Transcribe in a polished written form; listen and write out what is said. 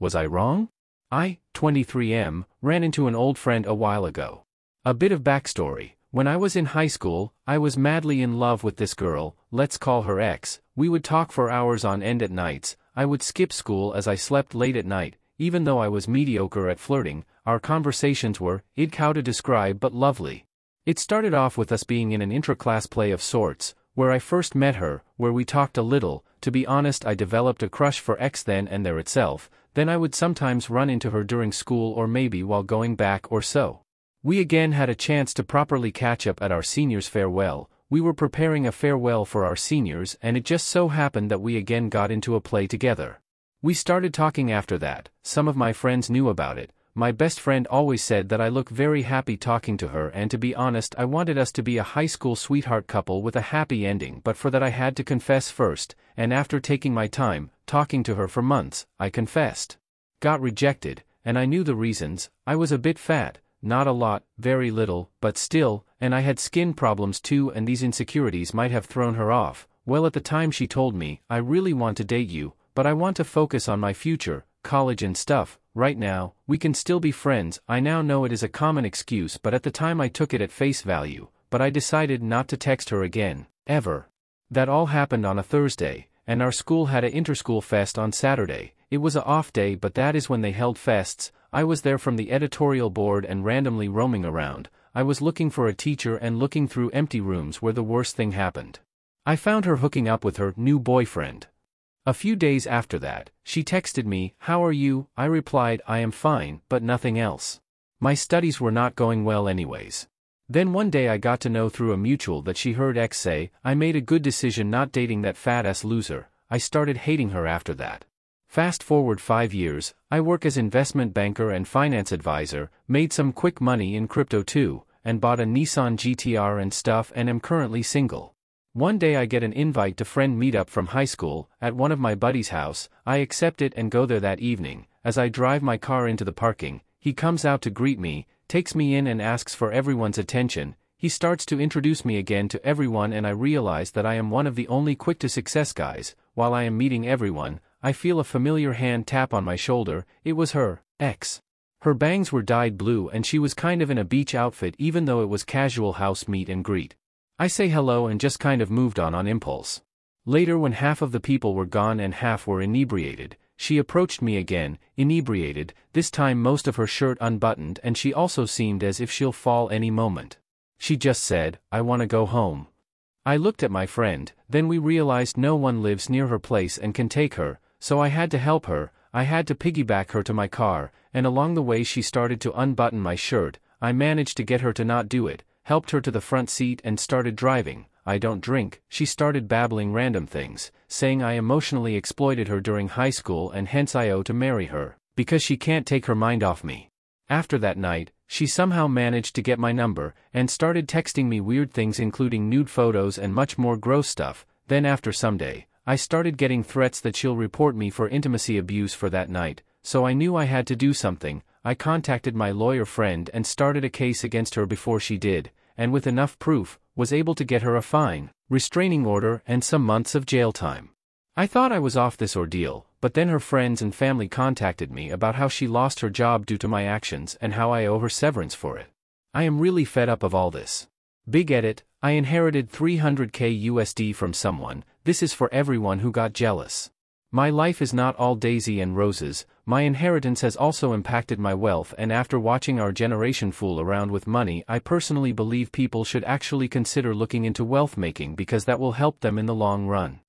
Was I wrong? I, 23M, ran into an old friend a while ago. A bit of backstory. When I was in high school, I was madly in love with this girl, let's call her X. We would talk for hours on end at nights. I would skip school as I slept late at night. Even though I was mediocre at flirting, our conversations were, how to describe, but lovely. It started off with us being in an intra-class play of sorts, where I first met her, where we talked a little. To be honest, I developed a crush for X then and there itself. Then I would sometimes run into her during school or maybe while going back or so. We again had a chance to properly catch up at our seniors' farewell. We were preparing a farewell for our seniors and it just so happened that we again got into a play together. We started talking after that. Some of my friends knew about it. My best friend always said that I look very happy talking to her, and to be honest, I wanted us to be a high school sweetheart couple with a happy ending, but for that I had to confess first, and after taking my time, talking to her for months, I confessed. Got rejected, and I knew the reasons. I was a bit fat, not a lot, very little, but still, and I had skin problems too, and these insecurities might have thrown her off. Well, at the time she told me, I really want to date you, but I want to focus on my future, college and stuff. Right now, we can still be friends. I now know it is a common excuse, but at the time I took it at face value, but I decided not to text her again, ever. That all happened on a Thursday, and our school had a interschool fest on Saturday. It was a off day, but that is when they held fests. I was there from the editorial board and randomly roaming around. I was looking for a teacher and looking through empty rooms where the worst thing happened. I found her hooking up with her new boyfriend. A few days after that, she texted me, "How are you?" I replied, "I am fine, but nothing else." My studies were not going well anyways. Then one day I got to know through a mutual that she heard X say, "I made a good decision not dating that fat-ass loser." I started hating her after that. Fast forward 5 years, I work as investment banker and finance advisor, made some quick money in crypto too, and bought a Nissan GTR and stuff, and am currently single. One day I get an invite to friend meetup from high school, at one of my buddy's house. I accept it and go there that evening. As I drive my car into the parking, he comes out to greet me, takes me in and asks for everyone's attention. He starts to introduce me again to everyone, and I realize that I am one of the only quick to success guys. While I am meeting everyone, I feel a familiar hand tap on my shoulder. It was her, X. Her bangs were dyed blue and she was kind of in a beach outfit even though it was casual house meet and greet. I say hello and just kind of moved on impulse. Later, when half of the people were gone and half were inebriated, she approached me again, inebriated, this time most of her shirt unbuttoned, and she also seemed as if she'll fall any moment. She just said, "I want to go home." I looked at my friend, then we realized no one lives near her place and can take her, so I had to help her. I had to piggyback her to my car, and along the way she started to unbutton my shirt. I managed to get her to not do it, helped her to the front seat and started driving. "I don't drink." She started babbling random things, saying I emotionally exploited her during high school and hence I owe to marry her, because she can't take her mind off me. After that night, she somehow managed to get my number, and started texting me weird things including nude photos and much more gross stuff. Then after some day, I started getting threats that she'll report me for intimacy abuse for that night, so I knew I had to do something. I contacted my lawyer friend and started a case against her before she did, and with enough proof, was able to get her a fine, restraining order and some months of jail time. I thought I was off this ordeal, but then her friends and family contacted me about how she lost her job due to my actions and how I owe her severance for it. I am really fed up of all this. Big edit, I inherited $300k USD from someone. This is for everyone who got jealous. My life is not all daisy and roses. My inheritance has also impacted my wealth, and after watching our generation fool around with money, I personally believe people should actually consider looking into wealth making because that will help them in the long run.